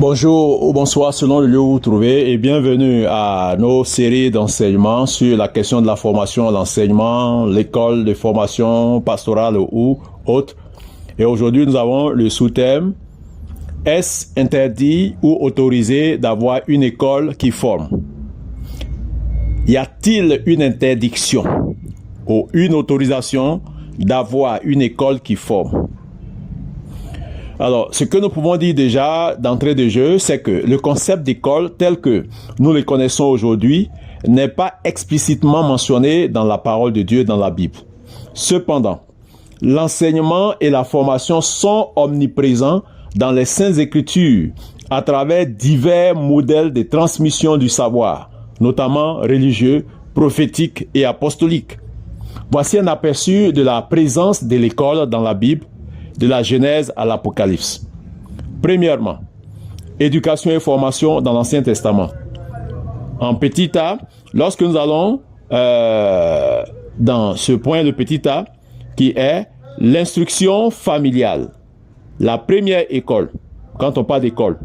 Bonjour ou bonsoir selon le lieu où vous vous trouvez et bienvenue à nos séries d'enseignements sur la question de la formation, l'enseignement, l'école de formation pastorale ou autre. Et aujourd'hui, nous avons le sous-thème: est-ce interdit ou autorisé d'avoir une école qui forme? Y a-t-il une interdiction ou une autorisation d'avoir une école qui forme? Alors, ce que nous pouvons dire déjà d'entrée de jeu, c'est que le concept d'école tel que nous le connaissons aujourd'hui n'est pas explicitement mentionné dans la parole de Dieu dans la Bible. Cependant, l'enseignement et la formation sont omniprésents dans les Saintes Écritures à travers divers modèles de transmission du savoir, notamment religieux, prophétique et apostolique. Voici un aperçu de la présence de l'école dans la Bible, de la Genèse à l'Apocalypse. Premièrement, éducation et formation dans l'Ancien Testament. En petit A, lorsque nous allons dans ce point, le petit A, qui est l'instruction familiale, la première école, quand on parle d'école.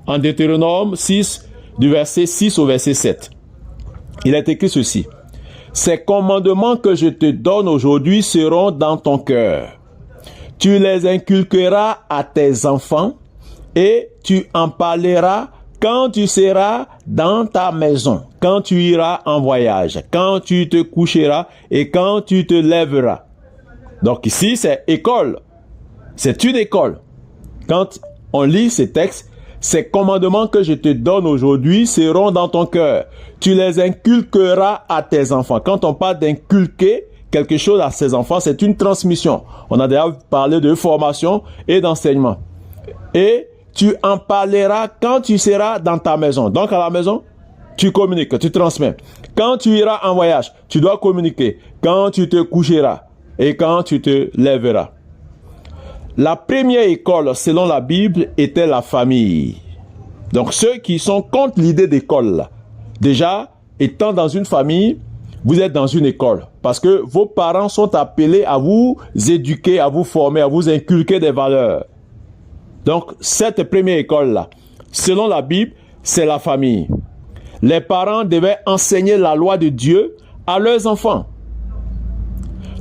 En Deutéronome 6, du verset 6 au verset 7, il est écrit ceci: ces commandements que je te donne aujourd'hui seront dans ton cœur. Tu les inculqueras à tes enfants et tu en parleras quand tu seras dans ta maison, quand tu iras en voyage, quand tu te coucheras et quand tu te lèveras. Donc ici, c'est école. C'est une école. Quand on lit ces textes, ces commandements que je te donne aujourd'hui seront dans ton cœur. Tu les inculqueras à tes enfants. Quand on parle d'inculquer quelque chose à ses enfants, c'est une transmission. On a déjà parlé de formation et d'enseignement. Et tu en parleras quand tu seras dans ta maison. Donc à la maison, tu communiques, tu transmets. Quand tu iras en voyage, tu dois communiquer. Quand tu te coucheras et quand tu te lèveras. La première école, selon la Bible, était la famille. Donc ceux qui sont contre l'idée d'école, déjà, étant dans une famille, vous êtes dans une école parce que vos parents sont appelés à vous éduquer, à vous former, à vous inculquer des valeurs. Donc, cette première école-là, selon la Bible, c'est la famille. Les parents devaient enseigner la loi de Dieu à leurs enfants.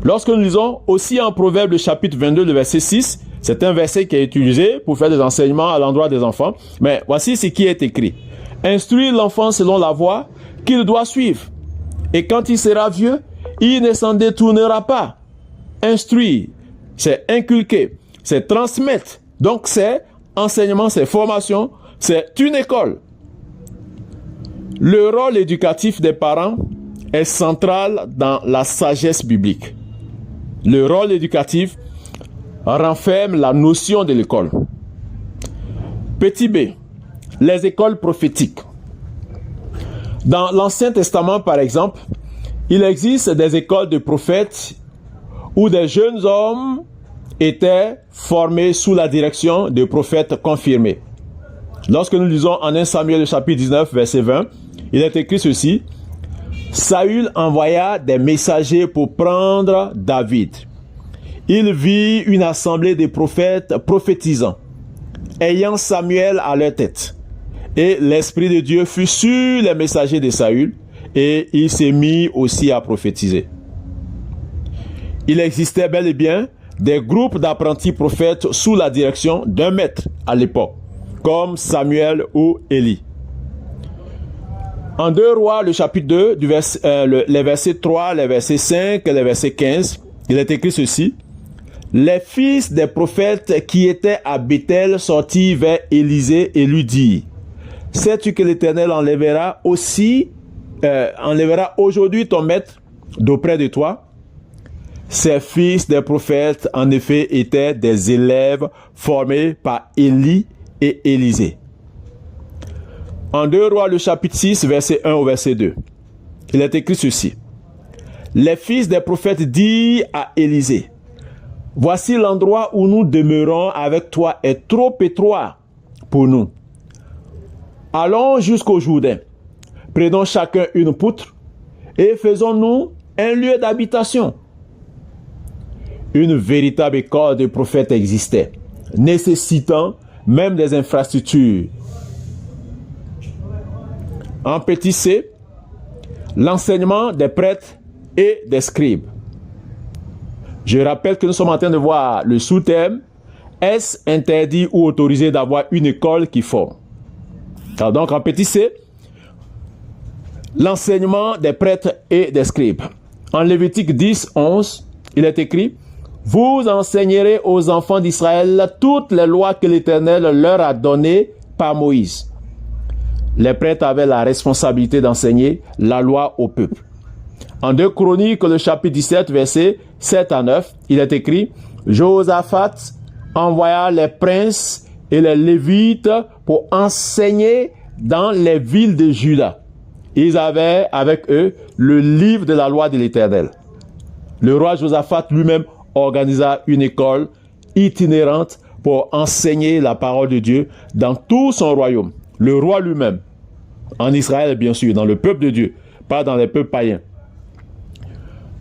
Lorsque nous lisons aussi en Proverbe, le chapitre 22, le verset 6, c'est un verset qui est utilisé pour faire des enseignements à l'endroit des enfants. Mais voici ce qui est écrit: instruire l'enfant selon la voie qu'il doit suivre. Et quand il sera vieux, il ne s'en détournera pas. Instruire, c'est inculquer, c'est transmettre. Donc c'est enseignement, c'est formation, c'est une école. Le rôle éducatif des parents est central dans la sagesse biblique. Le rôle éducatif renferme la notion de l'école. Petit b, les écoles prophétiques. Dans l'Ancien Testament, par exemple, il existe des écoles de prophètes où des jeunes hommes étaient formés sous la direction de prophètes confirmés. Lorsque nous lisons en 1 Samuel, chapitre 19, verset 20, il est écrit ceci: Saül envoya des messagers pour prendre David. Il vit une assemblée de prophètes prophétisant, ayant Samuel à leur tête. Et l'Esprit de Dieu fut sur les messagers de Saül, et il s'est mis aussi à prophétiser. Il existait bel et bien des groupes d'apprentis prophètes sous la direction d'un maître à l'époque, comme Samuel ou Élie. En 2 Rois, le chapitre 2, les versets 3, les versets 5 et les versets 15, il est écrit ceci: les fils des prophètes qui étaient à Béthel sortirent vers Élisée et lui dirent: sais-tu que l'Éternel enlèvera aujourd'hui ton maître d'auprès de toi? Ces fils des prophètes, en effet, étaient des élèves formés par Élie et Élisée. En 2 Rois, le chapitre 6, verset 1 au verset 2, il est écrit ceci: les fils des prophètes dirent à Élisée: voici l'endroit où nous demeurons avec toi est trop étroit pour nous. Allons jusqu'au Jourdain, prenons chacun une poutre et faisons-nous un lieu d'habitation. Une véritable école de prophètes existait, nécessitant même des infrastructures En petit c, l'enseignement des prêtres et des scribes. Je rappelle que nous sommes en train de voir le sous-thème. Est-ce interdit ou autorisé d'avoir une école qui forme? Alors donc en petit c, l'enseignement des prêtres et des scribes. En Lévitique 10, 11, il est écrit: vous enseignerez aux enfants d'Israël toutes les lois que l'Éternel leur a données par Moïse. Les prêtres avaient la responsabilité d'enseigner la loi au peuple. En 2 Chroniques, le chapitre 17, versets 7 à 9, il est écrit: Josaphat envoya les princes et les lévites pour enseigner dans les villes de Juda. Ils avaient avec eux le livre de la loi de l'Éternel. Le roi Josaphat lui-même organisa une école itinérante pour enseigner la parole de Dieu dans tout son royaume. Le roi lui-même, en Israël bien sûr, dans le peuple de Dieu, pas dans les peuples païens.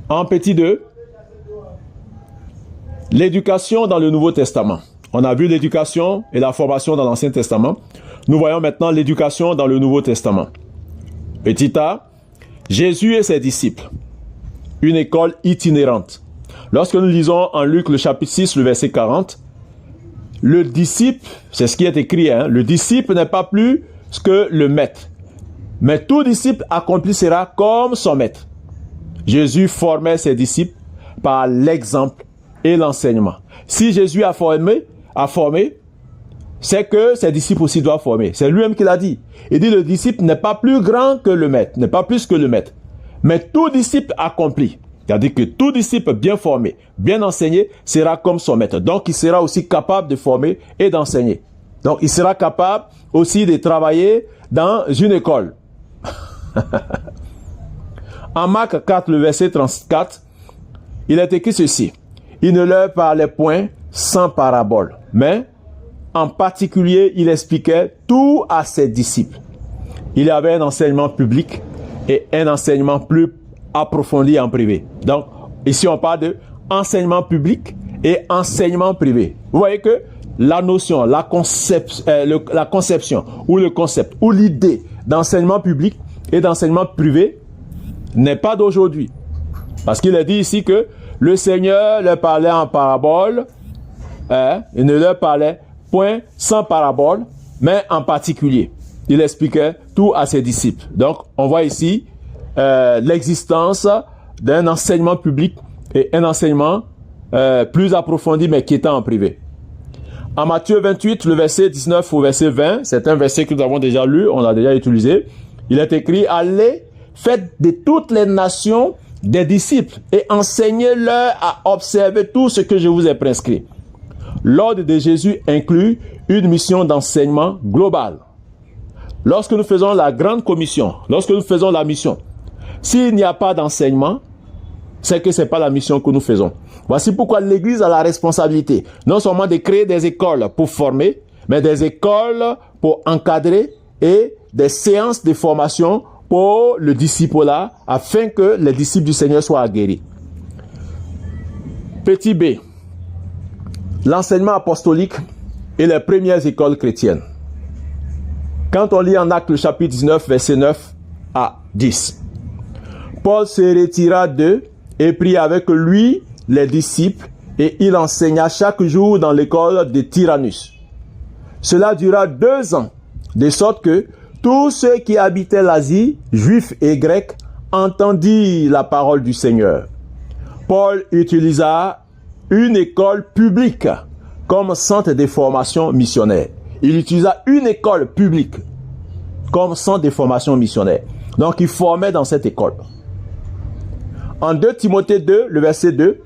En petit 2, l'éducation dans le Nouveau Testament. On a vu l'éducation et la formation dans l'Ancien Testament. Nous voyons maintenant l'éducation dans le Nouveau Testament. Petit a, Jésus et ses disciples. Une école itinérante. Lorsque nous lisons en Luc le chapitre 6, le verset 40, le disciple, c'est ce qui est écrit, le disciple n'est pas plus que le maître. Mais tout disciple accompli sera comme son maître. Jésus formait ses disciples par l'exemple et l'enseignement. Si Jésus a formé, c'est que ses disciples aussi doivent former. C'est lui-même qui l'a dit. Il dit: le disciple n'est pas plus grand que le maître, n'est pas plus que le maître. Mais tout disciple accompli, c'est-à-dire que tout disciple bien formé, bien enseigné, sera comme son maître. Donc, il sera aussi capable de former et d'enseigner. Donc, il sera capable aussi de travailler dans une école. En Marc 4, le verset 34, il est écrit ceci: il ne leur parlait point sans parabole, mais en particulier, il expliquait tout à ses disciples. Il y avait un enseignement public et un enseignement plus approfondi en privé. Donc, ici, on parle de enseignement public et enseignement privé. Vous voyez que la notion, la conception ou le concept ou l'idée d'enseignement public et d'enseignement privé n'est pas d'aujourd'hui. Parce qu'il est dit ici que le Seigneur leur parlait en parabole, il ne leur parlait point sans parabole, mais en particulier. Il expliquait tout à ses disciples. Donc, on voit ici l'existence d'un enseignement public et un enseignement plus approfondi, mais qui est en privé. En Matthieu 28, le verset 19 au verset 20, c'est un verset que nous avons déjà lu, on l'a déjà utilisé. Il est écrit: allez, faites de toutes les nations des disciples et enseignez-leur à observer tout ce que je vous ai prescrit. L'ordre de Jésus inclut une mission d'enseignement globale. Lorsque nous faisons la grande commission, lorsque nous faisons la mission, s'il n'y a pas d'enseignement, c'est que ce n'est pas la mission que nous faisons. Voici pourquoi l'Église a la responsabilité, non seulement de créer des écoles pour former, mais des écoles pour encadrer et des séances de formation pour le disciple-là, afin que les disciples du Seigneur soient aguerris. Petit b, l'enseignement apostolique et les premières écoles chrétiennes. Quand on lit en Actes le chapitre 19, verset 9 à 10, Paul se retira d'eux et prit avec lui les disciples et il enseigna chaque jour dans l'école de Tyrannus. Cela dura 2 ans, de sorte que tous ceux qui habitaient l'Asie, juifs et grecs, entendirent la parole du Seigneur. Paul utilisa une école publique comme centre de formation missionnaire. Il utilisa une école publique comme centre de formation missionnaire. Donc, il formait dans cette école. En 2 Timothée 2, le verset 2,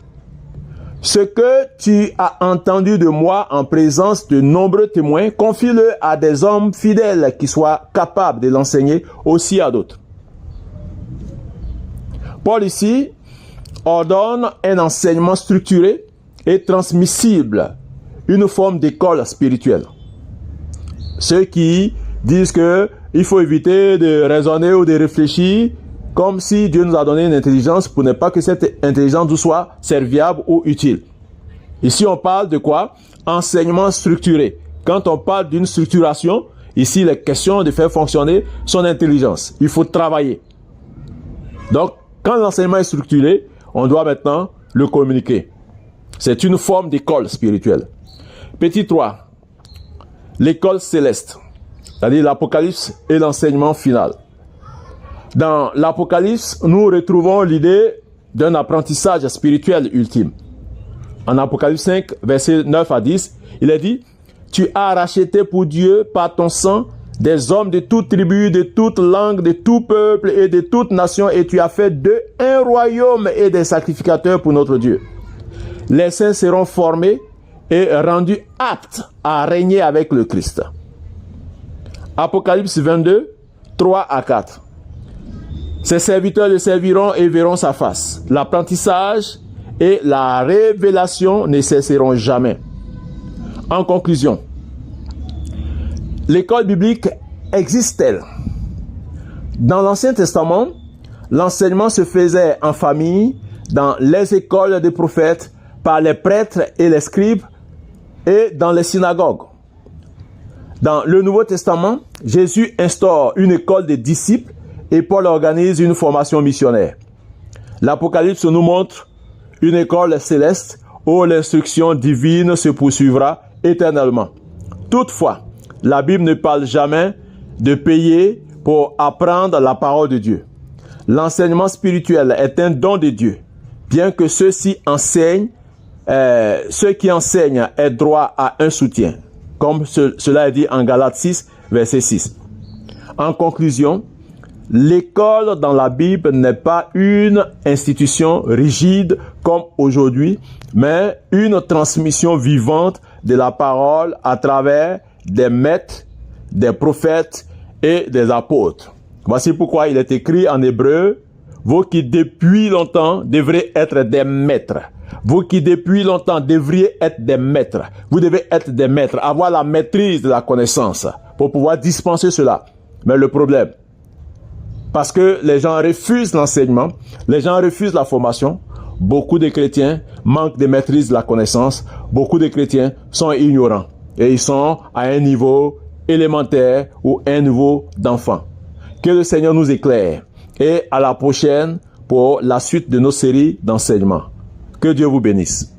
« Ce que tu as entendu de moi en présence de nombreux témoins, confie-le à des hommes fidèles qui soient capables de l'enseigner aussi à d'autres. » Paul ici ordonne un enseignement structuré et transmissible, une forme d'école spirituelle. Ceux qui disent que il faut éviter de raisonner ou de réfléchir comme si Dieu nous a donné une intelligence pour ne pas que cette intelligence nous soit serviable ou utile. Ici, on parle de quoi? Enseignement structuré. Quand on parle d'une structuration, Ici, il est question de faire fonctionner son intelligence. Il faut travailler. Donc, quand l'enseignement est structuré, on doit maintenant le communiquer. C'est une forme d'école spirituelle. Petit 3. L'école céleste. C'est-à-dire l'Apocalypse et l'enseignement final. Dans l'Apocalypse, nous retrouvons l'idée d'un apprentissage spirituel ultime. En Apocalypse 5, versets 9 à 10, il est dit: tu as racheté pour Dieu par ton sang des hommes de toute tribu, de toute langue, de tout peuple et de toute nation, et tu as fait d'eux un royaume et des sacrificateurs pour notre Dieu. Les saints seront formés et rendus aptes à régner avec le Christ. Apocalypse 22, 3 à 4. Ses serviteurs le serviront et verront sa face. L'apprentissage et la révélation ne cesseront jamais. En conclusion, l'école biblique existe-t-elle? Dans l'Ancien Testament, l'enseignement se faisait en famille, dans les écoles des prophètes, par les prêtres et les scribes, et dans les synagogues. Dans le Nouveau Testament, Jésus instaure une école des disciples et Paul organise une formation missionnaire. L'Apocalypse nous montre une école céleste où l'instruction divine se poursuivra éternellement. Toutefois, la Bible ne parle jamais de payer pour apprendre la parole de Dieu. L'enseignement spirituel est un don de Dieu, bien que ceux qui enseignent aient droit à un soutien, comme cela est dit en Galates 6, verset 6. En conclusion, l'école dans la Bible n'est pas une institution rigide comme aujourd'hui, mais une transmission vivante de la parole à travers des maîtres, des prophètes et des apôtres. Voici pourquoi il est écrit en hébreu: vous qui depuis longtemps devriez être des maîtres. Vous qui depuis longtemps devriez être des maîtres. Vous devez être des maîtres, avoir la maîtrise de la connaissance pour pouvoir dispenser cela. Mais le problème, parce que les gens refusent l'enseignement, les gens refusent la formation, beaucoup de chrétiens manquent de maîtrise de la connaissance, beaucoup de chrétiens sont ignorants et ils sont à un niveau élémentaire ou un niveau d'enfant. Que le Seigneur nous éclaire et à la prochaine pour la suite de nos séries d'enseignements. Que Dieu vous bénisse.